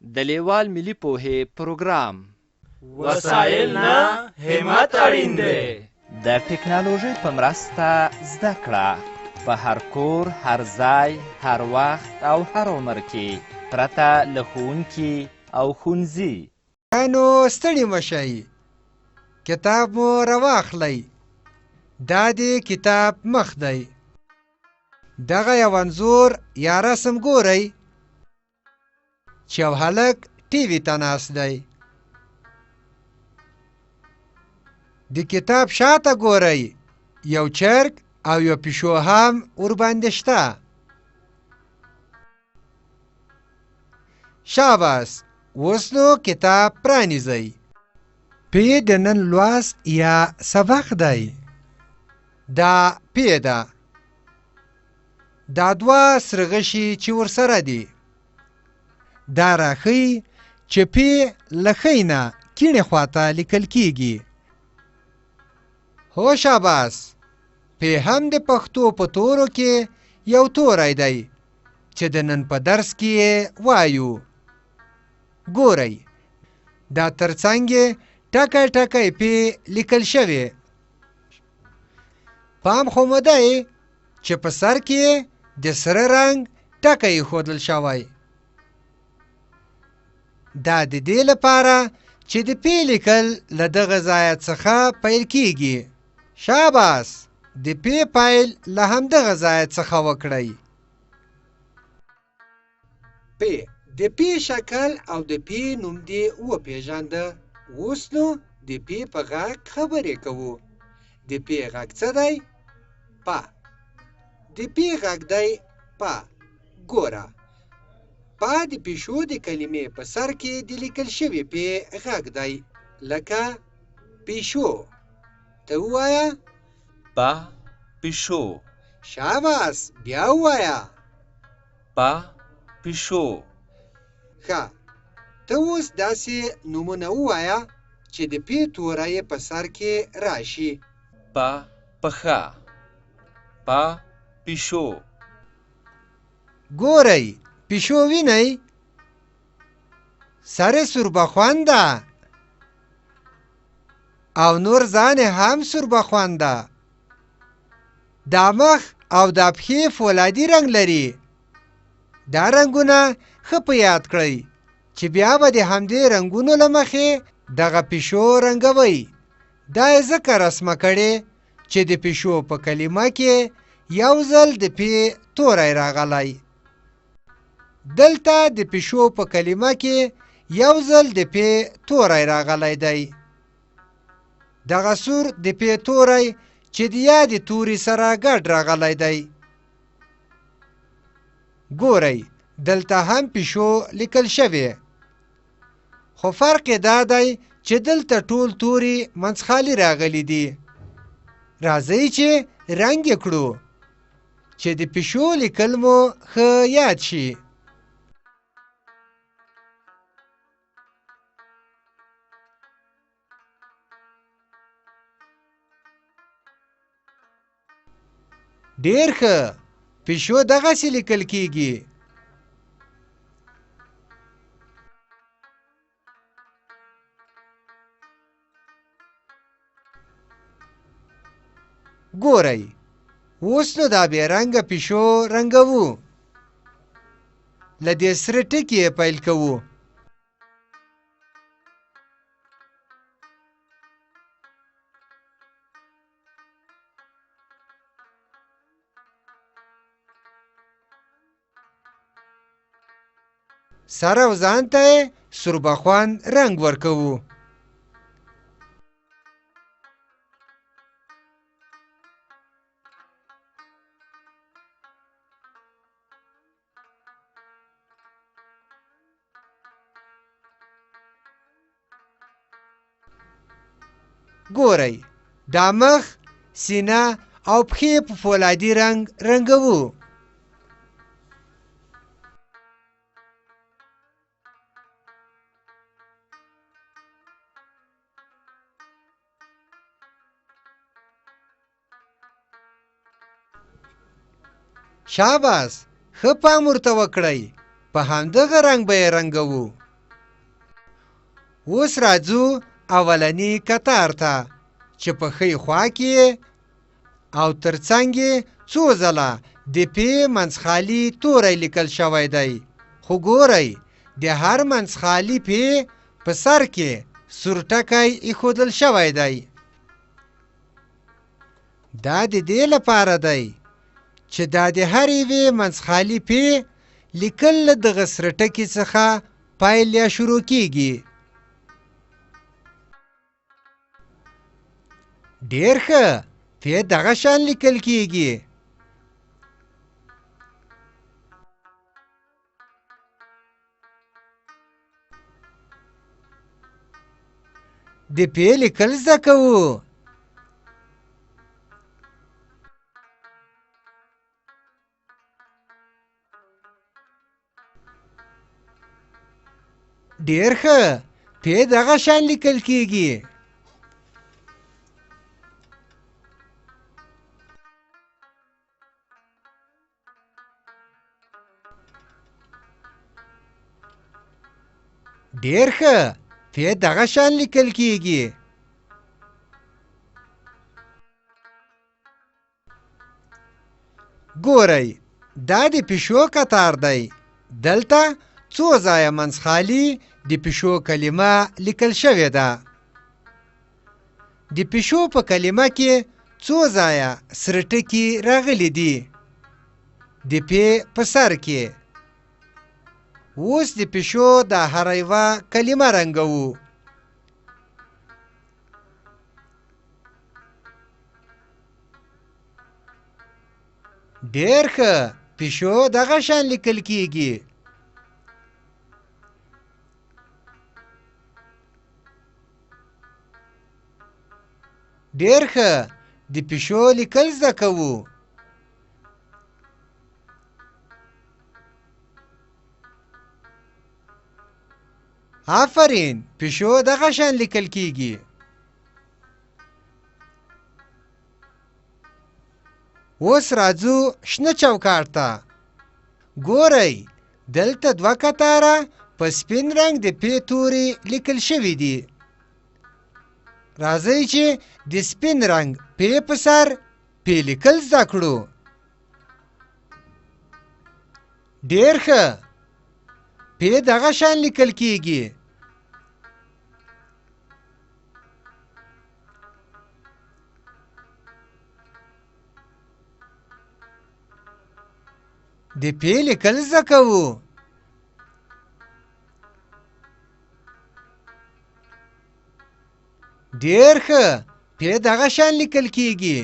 د لیوال ملي پوهې پروګرام. وسایل نه همت اړین دی. د ټکنالوژۍ په مرسته زده کړه په هر کور، هر ځای، هر وخت او هر عمر کې پرته له ښوونکي او ښوونځي. نو ستړي مه شئ، کتاب مو راواخلئ. دا دی کتاب مخ دی. دغه یو انځور یا رسم ګورئ چې یو هلک ټي وي ته ناست دی. د کتاب شاته ګورئ، یو چرګ او یو پیشو هم ورباندې شته. شاباس، اوس نو کتاب پرانیزئ. پی د نن لوست یا سبق دی. دا پی ده. دا دوه سره غشي چې ورسره دي. دا راښیي چې پی له ښۍ نه کیڼې خواته لیکل کیږي. هو شاباس، پی هم د پښتو په تورو کې یو توری دی چې د نن په درس کې یې وایو. ګورئ، دا ترڅنګ یې ټکی ټکی پی لیکل شوی. پام خو مو دی چې په سر کې د سره رنګ ټکی ایښودل شوی. دا د دې لپاره چې د پی لیکل له دغه ځایه څخه پیل کیږي. شاباس، د پی پیل له همدغه ځایه څخه وکړئ. پی د پی شکل او د پی نوم دې وپېژانده. اوس نو د پی په غږ خبرې کوو. د پی غږ څه دی؟ پا. د پی غږ دی پا. ګوره، پا د پیشو د کلمې په سر کې د لیکل شوي پی غږ دی، لکه پیشو. ته ووایه پا پیشو. شاباس، بیا ووایه پا پیشو. ښه، ته اوس داسې نومونه ووایه چې د پی توری په سر کې راشي. پا پښه. پا پیشو. ګورئ، پیشو وینئ؟ سر سوربخوند ده او نور ځان هم سوربخوند ده. دا مخ او دا پښې فولادي رنګ لري. دا رنګونه ښه په یاد کړئ چې بیا به د همدې رنګونو له مخې دغه پیشو رنګوئ. دا یې ځکه رسمه کړې چې د پیشو په کلمه کې یو ځل د پی توری راغلی. دلته د پیشو په کلمه کې یو ځل د پی توری راغلی دی. دغه سور د پی توری چې د یادې توري سره ګډ راغلی دی. ګورئ، دلته هم پیشو لیکل شوی، خو فرق یې دا دی چې دلته ټول توري منځخالي راغلي دي. راځئ چې رنګ یې کړو چې د پیشو لیکل مو ښه یاد شي. ډېر ښه، پیشو دغسې لیکل کیږي. ګورئ، اوس نو دا بې رنګه پیشو رنګوو. له دې سره ټکي یې پیل کوو. سر او ځان ته یې سوربخوند رنګ ورکوو. ګورئ، دا مخ، سینه او پښې په فولادي رنګ رنګوو. شاباس، ښه پام ورته وکړئ. په همدغه رنګ به یې رنګوو. اوس راځو اولنی کتار ته چې په ښی خوا کې او ترڅنګ یې څو ځله د پې منځخالي توری لیکل شوی دی. خو ګورئ د هر منځخالي پې په سر کې سور ټکی ایښودل شوی دی. دا د دې لپاره دی چې دا د هر یوې منځخالي پې لیکل له دغه سره ټکي څخه پیل یا شروع کیږي. ډېر ښه، پې دغه شان لیکل کیږي. د پې لیکل زده کوو. ډېر ښه، پې دغه شان لیکل کیږي. ډېر ښه، پې دغه شان لیکل کیږي. ګورئ دا د پیشو قطار دی. دلته څو ځایه منځخالي د پیشو کلمه لیکل شوې ده. د پیشو په کلمه کې څو ځایه سره ټکي راغلي دي د پې په سر کې. اوس د پیشو دا هره یوه کلمه رنګوو. ډېر ښه، پیشو دغه شان لیکل کیږي. ډېر ښه، د پیشو لیکل زده کوو. آفرین، پیشو دغه شان لیکل کیږي. اوس راځو شنه چوکاټ ته. ګورئ دلته دوه کتاره په سپین رنګ د پې توري لیکل شوي دي. راځئ چې د سپین رنګ پې په سر پې لیکل زده کړو. ډېر ښه، پې دغه شان لیکل کیږي. د پې لیکل زده کوو. ډېر ښه، پې دغه شان لیکل کیږي.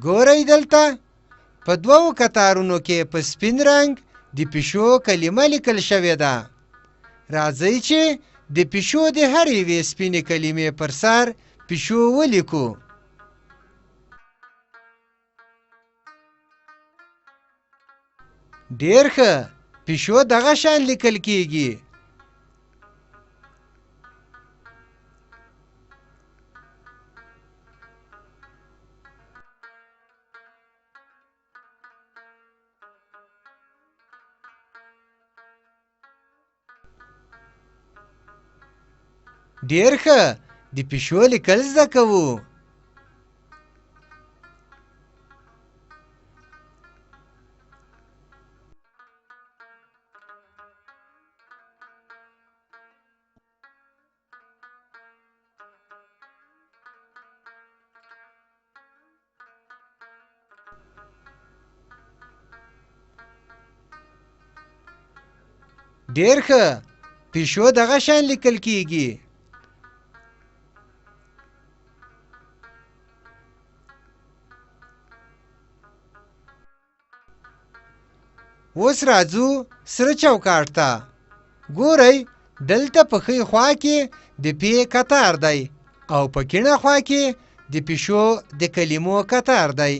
ګورئ دلته په دوو کتارونو کې په سپین رنګ د پیشو کلمه لیکل شوې ده. راځئ چې د پیشو د هر یوې سپینې کلمې پر سر پیشو ولیکو. ډېر ښه، پیشو دغه شان لیکل کیږي. ډېر ښه، د پیشو لیکل زده کوو. ډېر ښه، پیشو دغه شان لیکل کیږي. اوس راځو سره چوکاټ ته. ګورئ دلته په ښي خوا کې د پې کتار دی او په کیڼه خوا کې د پیشو د کلمو کتار دی.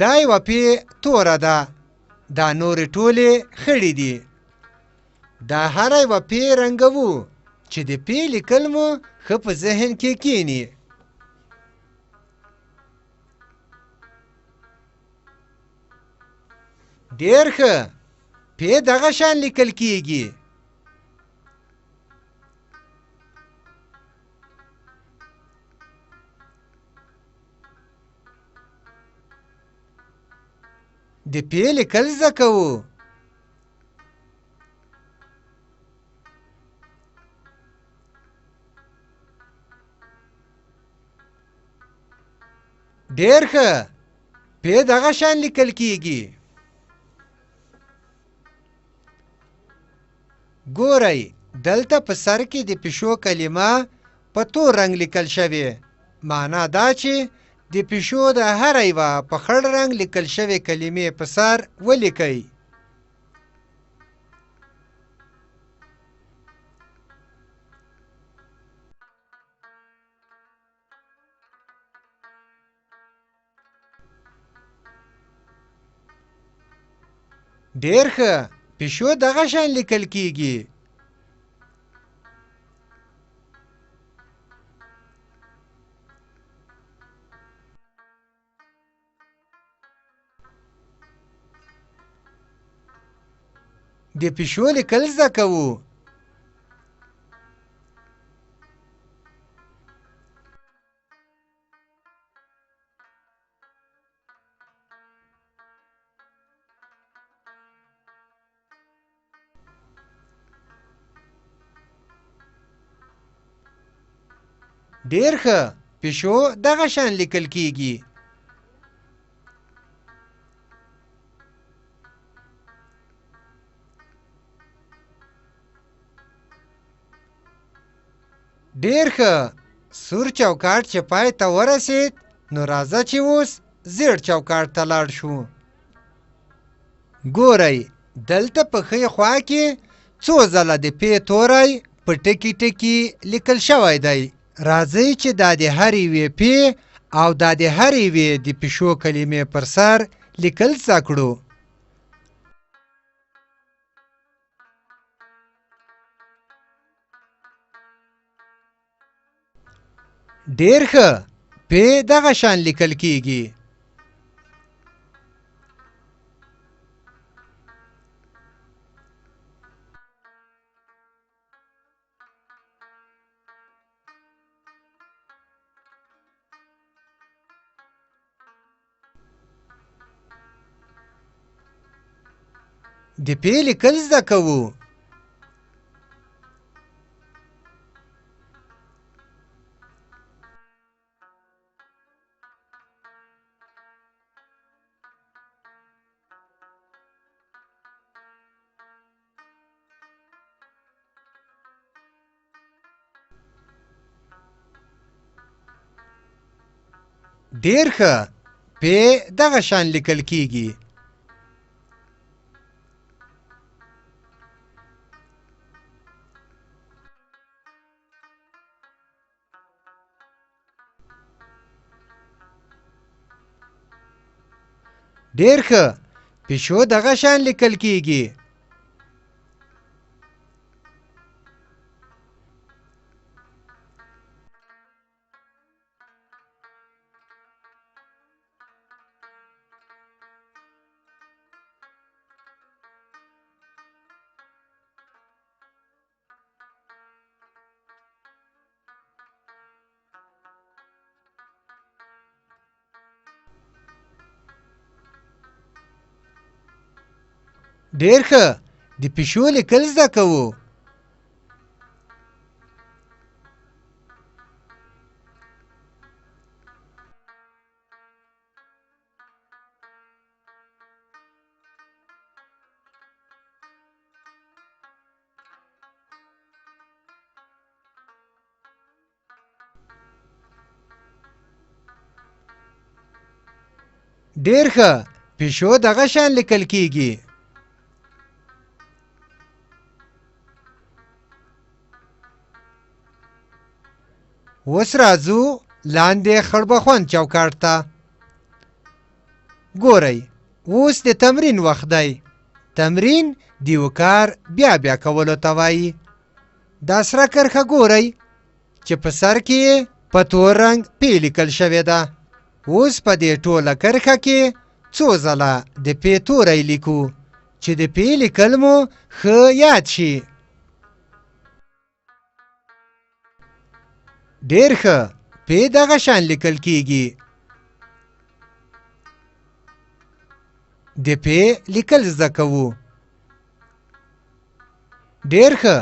دا یوه پې توره ده، دا نورې ټولې خړې دي. دا هره یوه پې رنګوو چې د پې لیکل مو ښه په ذهن کې کینی. ډېر ښه، پی دغه شان لیکل کیږي. د پی لیکل زده کوو. ډېر ښه. پی دغه شان لیکل کیږي. ګورئ دلته په سر کې د پیشو کلمه په تور رنګ لیکل شوې. معنا دا چې د پیشو د هره یوه په خړ رنګ لیکل شوې کلمې په سر ولیکئ. ډېر ښه. پیشو دغه شان لیکل کیږي. د پیشو لیکل زده کوو. ډېر ښه. پیشو دغه شان لیکل کیږي. ډېر ښه. سور چوکاټ چې پای ته ورسید نو راځه چې اوس زیړ چوکاټ ته لاړ شو. ګورئ دلته په ښي خوا کې څو ځله د پی توری په ټکي ټکي لیکل شوی دی. راځئ چې دا د هرې یوې پی او دا د هرې یوې د پیشو کلمې پر سر لیکل زده کړو. ډېر ښه. پی دغه شان لیکل کیږي. د پی لیکل زده کوو. ډېر ښه. پی دغه شان لیکل کیږي. ډېر ښه. پیشو دغه شان لیکل کیږي. ډېر ښه. د پیشو لیکل زده کوو. ډېر ښه. پیشو دغه شان لیکل کیږي. اوس راځو لاندې خړبخوند چوکاټ ته. ګورئ اوس د تمرین وخت دی. تمرین د یو کار بیا بیا کولو ته وایي. دا سره کرښه ګورئ چې په سر کې یې په تور رنګ پی لیکل شوې ده. اوس په دې ټوله کرښه کې څو ځله د پی توری لیکو چې د پی لیکل مو ښه یاد شي. ډېر ښه، پی دغه شان لیکل کیږي. د پی لیکل زده کوو. ډېر ښه،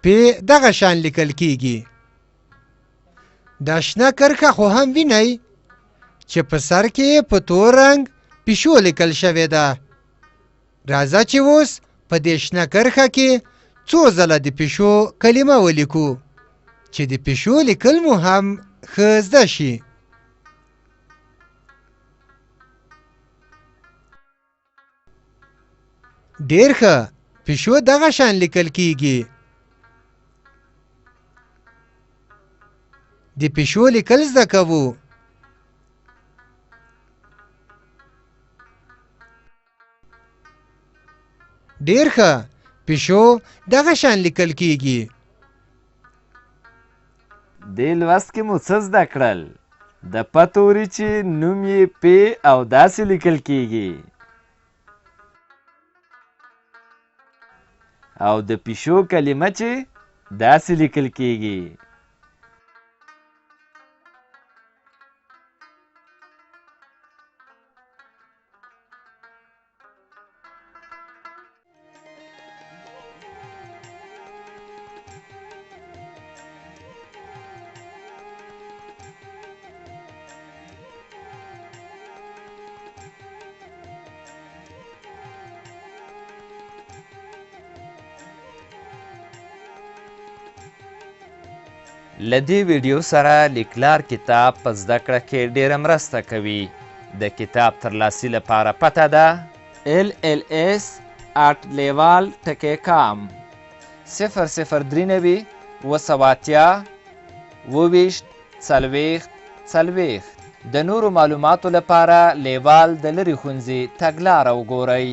پی دغه شان لیکل کیږي. دا شنه کرښه خو هم وینئ چې په سر کې په تور رنګ پیشو لیکل شوې ده. راځه چې اوس په دې شنه کرښه کې څو ځله د پیشو کلمه ولیکو چې د پیشو لیکل مو هم ښه زده شي. ډېر ښه، پیشو دغه شان لیکل کیږي. د پیشو لیکل زده کوو. ډېر ښه، پیشو دغه شان لیکل کیږي. دې لوست کې مو څه زده کړل؟ د پ توري چې نوم یې پی او داسې لیکل کیږي، او د پیشو کلمه چې داسې لیکل کیږي. له دې ویډیو سره لیکلار کتاب په زده کړه کې ډېره مرسته کوي. د کتاب ترلاسي لپاره پته ده LLS@leval.com 003 280 د نورو معلوماتو لپاره لیوال د لرې ښوونځي تګلاره وګورئ.